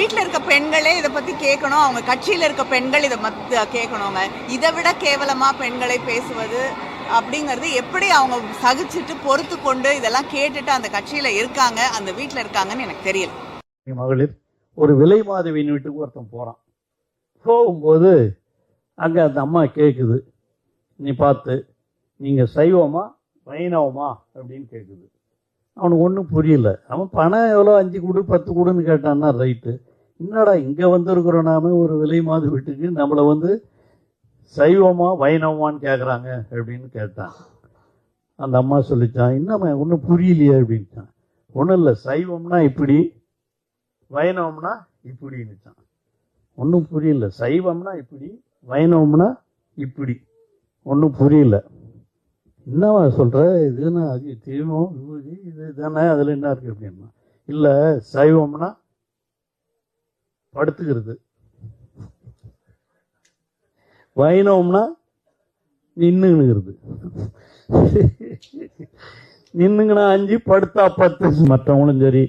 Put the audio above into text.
வீட்டில் இருக்க பெண்களே இதை பற்றி கேட்கணும், அவங்க கட்சியில் இருக்க பெண்கள் இதை கேட்கணுங்க. இதை விட கேவலமாக பெண்களை பேசுவது அப்படிங்கிறது எப்படி அவங்க சகிச்சுட்டு பொறுத்து கொண்டு இதெல்லாம் கேட்டுட்டு அந்த கட்சியில் இருக்காங்க, அந்த வீட்டில் இருக்காங்கன்னு எனக்கு தெரியல. மகளிர் ஒரு விலை மாதவியின் வீட்டுக்கு ஒருத்தன் போகிறான். போகும்போது அங்கே அந்த அம்மா கேட்குது, நீ பார்த்து நீங்கள் சைவமா வைணவமா அப்படின்னு கேட்குது. அவனுக்கு ஒன்றும் புரியல. அவன் பணம் எவ்வளோ 5 கொடு 10 கொடுன்னு கேட்டான்னா ரைட்டு. என்னடா இங்கே வந்திருக்கிறோம் நாம ஒரு விலை மாத வீட்டுக்கு, நம்மளை சைவமா வைணவமான்னு கேட்குறாங்க அப்படின்னு கேட்டான். அந்த அம்மா சொல்லிச்சான், இன்னும் ஒன்றும் புரியலையே அப்படின்ட்டான். ஒன்றும் இல்லை, சைவம்னா இப்படி வைணவம்னா இப்படின்னுச்சான். ஒன்றும் புரியல. சைவம்னா இப்படி வைணவம்னா இப்படி, ஒன்றும் புரியல. என்னவா சொல்கிற, இதுன்னா அது தீபம் விபூதி இது தானே, அதில் என்ன இருக்குது அப்படின்னா, இல்லை சைவம்னா படுத்துக்கிறது, வைணவம்னா நின்னுங்கிறது. நின்னுங்கன்னா 5 படுத்தா 10. மற்றவங்களும் சரி